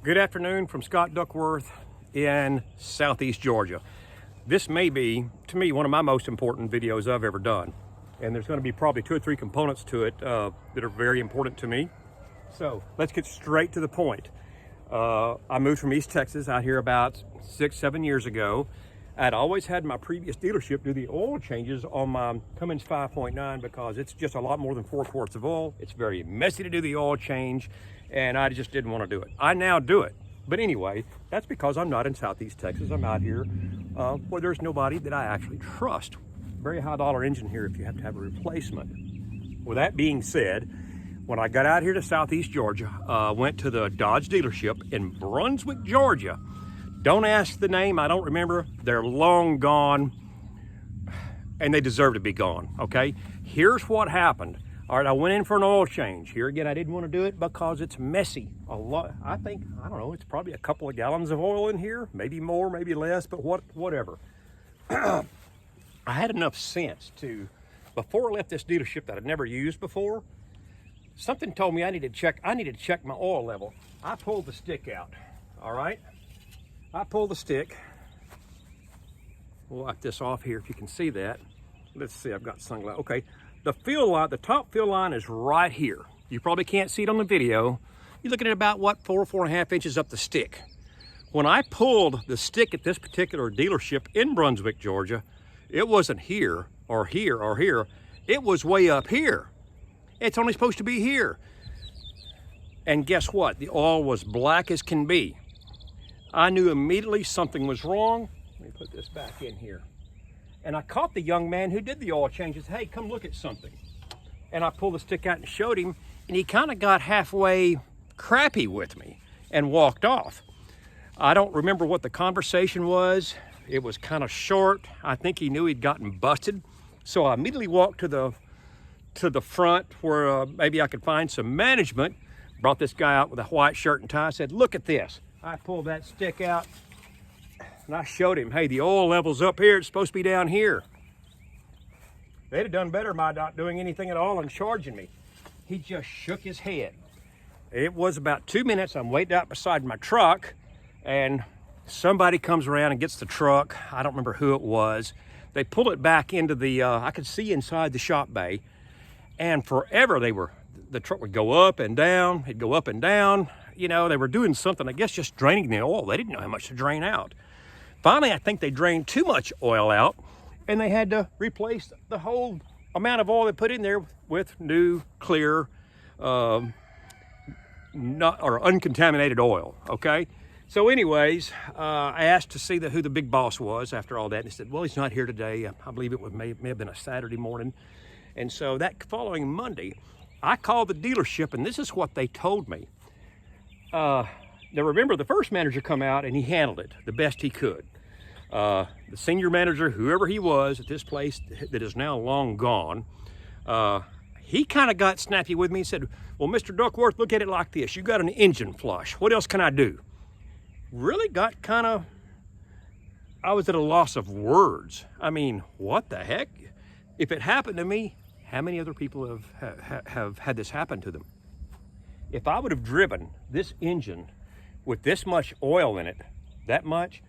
Good afternoon from Scott Duckworth in Southeast Georgia. This may be, to me, one of my most important videos I've ever done. And there's going to be probably 2 or 3 components to it that are very important to me. So let's get straight to the point. I moved from East Texas out here about 6-7 years ago. I'd always had my previous dealership do the oil changes on my Cummins 5.9 because it's just a lot more than 4 quarts of oil. It's very messy to do the oil change, and I just didn't want to do it. I now do it. But anyway, that's because I'm not in Southeast Texas. I'm out here where there's nobody that I actually trust. Very high dollar engine here if you have to have a replacement. With that being said, when I got out here to Southeast Georgia, went to the Dodge dealership in Brunswick, Georgia. Don't ask the name, I don't remember. They're long gone, and they deserve to be gone, okay? Here's what happened. All right, I went in for an oil change. Here again, I didn't want to do it because it's messy. A lot, I don't know, it's probably a couple of gallons of oil in here, maybe more, maybe less, but whatever. I had enough sense to, before I left this dealership that I'd never used before, something told me I needed to check my oil level. I pulled the stick out, all right? I pull the stick. We'll wipe this off here if you can see that. Let's see, I've got sunglasses. Okay, the fill line, the top fill line is right here. You probably can't see it on the video. You're looking at about, what, 4.5 inches up the stick. When I pulled the stick at this particular dealership in Brunswick, Georgia, it wasn't here or here or here. It was way up here. It's only supposed to be here. And guess what? The oil was black as can be. I knew immediately something was wrong. Let me put this back in here. And I caught the young man who did the oil changes. Hey, come look at something. And I pulled the stick out and showed him, and he kind of got halfway crappy with me and walked off. I don't remember what the conversation was. It was kind of short. I think he knew he'd gotten busted. So I immediately walked to the front where maybe I could find some management. Brought this guy out with a white shirt and tie. I said, look at this. I pulled that stick out and I showed him, hey, the oil level's up here. It's supposed to be down here. They'd have done better by not doing anything at all and charging me. He just shook his head. It was about 2 minutes. I'm waiting out beside my truck and somebody comes around and gets the truck. I don't remember who it was. They pull it back into the, I could see inside the shop bay, and forever the truck would go up and down. It'd go up and down. You know, they were doing something, I guess, just draining the oil. They didn't know how much to drain out. Finally, I think they drained too much oil out, and they had to replace the whole amount of oil they put in there with new, clear, uncontaminated oil, okay? So anyways, I asked to see who the big boss was after all that, and he said, well, he's not here today. I believe it may have been a Saturday morning. And so that following Monday, I called the dealership, and this is what they told me. Now remember, the first manager come out and he handled it the best he could. The senior manager, whoever he was at this place that is now long gone, he kind of got snappy with me and said, well, Mr. Duckworth, look at it like this. You got an engine flush. What else can I do? Really got kind of, I was at a loss of words. I mean, what the heck? If it happened to me, how many other people have had this happen to them? If I would have driven this engine with this much oil in it, that much,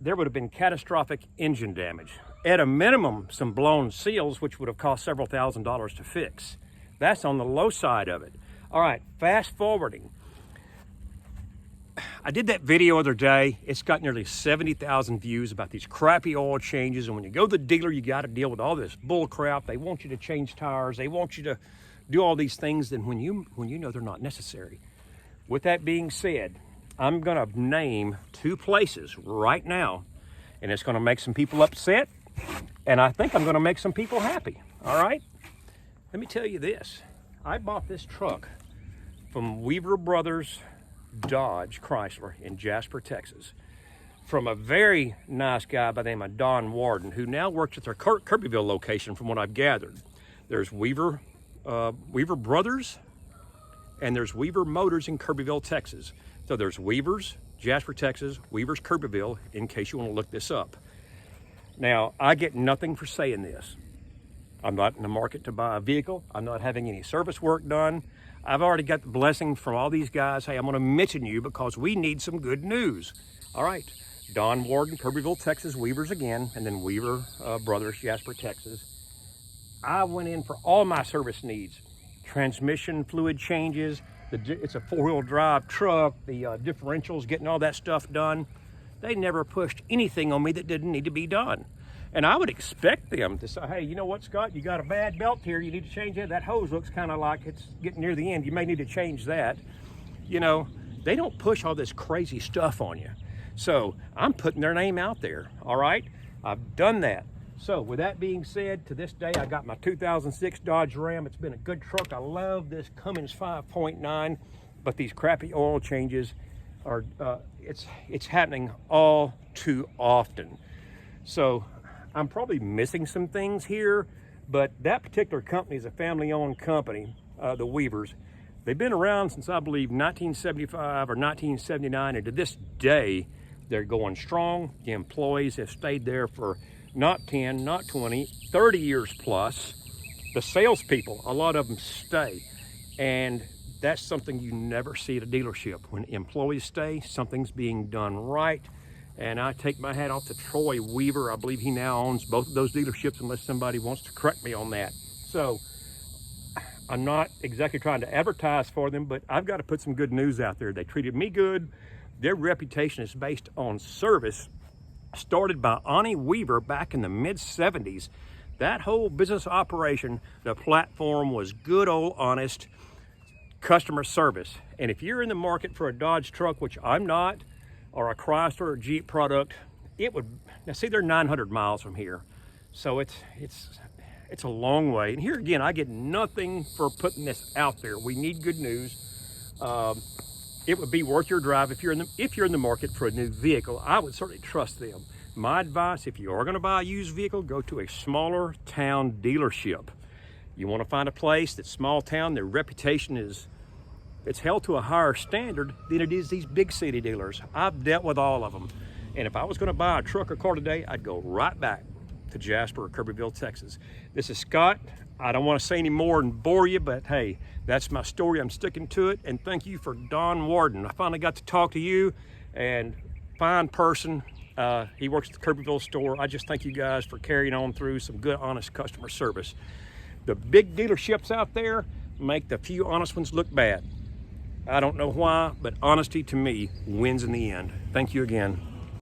there would have been catastrophic engine damage. At a minimum, some blown seals, which would have cost several $1,000s to fix. That's on the low side of it. All right, fast forwarding. I did that video the other day. It's got nearly 70,000 views about these crappy oil changes. And when you go to the dealer, you got to deal with all this bull crap. They want you to change tires. They want you to do all these things then when you know they're not necessary. With that being said, I'm gonna name 2 places right now, and it's gonna make some people upset, and I think I'm gonna make some people happy, all right? Let me tell you this. I bought this truck from Weaver Brothers Dodge Chrysler in Jasper, Texas, from a very nice guy by the name of Warden, who now works at their Kirbyville location from what I've gathered. There's Weaver Brothers, and there's Weaver Motors in Kirbyville, Texas. So there's Weaver's, Jasper, Texas, Weaver's Kirbyville, in case you want to look this up. Now, I get nothing for saying this. I'm not in the market to buy a vehicle. I'm not having any service work done. I've already got the blessing from all these guys. Hey, I'm gonna mention you because we need some good news. All right, Don Warden, Kirbyville, Texas, Weavers again, and then Weaver Brothers, Jasper, Texas. I went in for all my service needs. Transmission fluid changes, it's a 4-wheel drive truck, the differentials, getting all that stuff done. They never pushed anything on me that didn't need to be done. And I would expect them to say, hey, you know what, Scott, you got a bad belt here, you need to change it. That hose looks kind of like it's getting near the end, you may need to change that. You know, they don't push all this crazy stuff on you. So I'm putting their name out there, all right? I've done that. So with that being said, to this day, I got my 2006 Dodge Ram. It's been a good truck. I love this Cummins 5.9, but these crappy oil changes are, it's happening all too often. So I'm probably missing some things here, but that particular company is a family-owned company, the Weavers. They've been around since, I believe, 1975 or 1979, and to this day, they're going strong. The employees have stayed there for not 10, not 20, 30 years plus. The salespeople, a lot of them stay. And that's something you never see at a dealership. When employees stay, something's being done right. And I take my hat off to Troy Weaver. I believe he now owns both of those dealerships, unless somebody wants to correct me on that. So I'm not exactly trying to advertise for them, but I've got to put some good news out there. They treated me good. Their reputation is based on service, started by Ani Weaver back in the mid-70s. That whole business operation, the platform was good old honest customer service. And if you're in the market for a Dodge truck, which I'm not, or a Chrysler or Jeep product, it would, now see, they're 900 miles from here. So it's a long way. And here again, I get nothing for putting this out there. We need good news. It would be worth your drive if you're in the market for a new vehicle. I would certainly trust them. My advice, if you are going to buy a used vehicle, go to a smaller town dealership. You want to find a place that's small town, their reputation is, it's held to a higher standard than it is these big city dealers. I've dealt with all of them. And if I was going to buy a truck or car today, I'd go right back to Jasper or Kirbyville, Texas. This is Scott. I don't want to say any more and bore you, but hey, that's my story. I'm sticking to it. And thank you for Don Warden. I finally got to talk to you, and fine person. He works at the Kirbyville store. I just thank you guys for carrying on through some good, honest customer service. The big dealerships out there make the few honest ones look bad. I don't know why, but honesty to me wins in the end. Thank you again.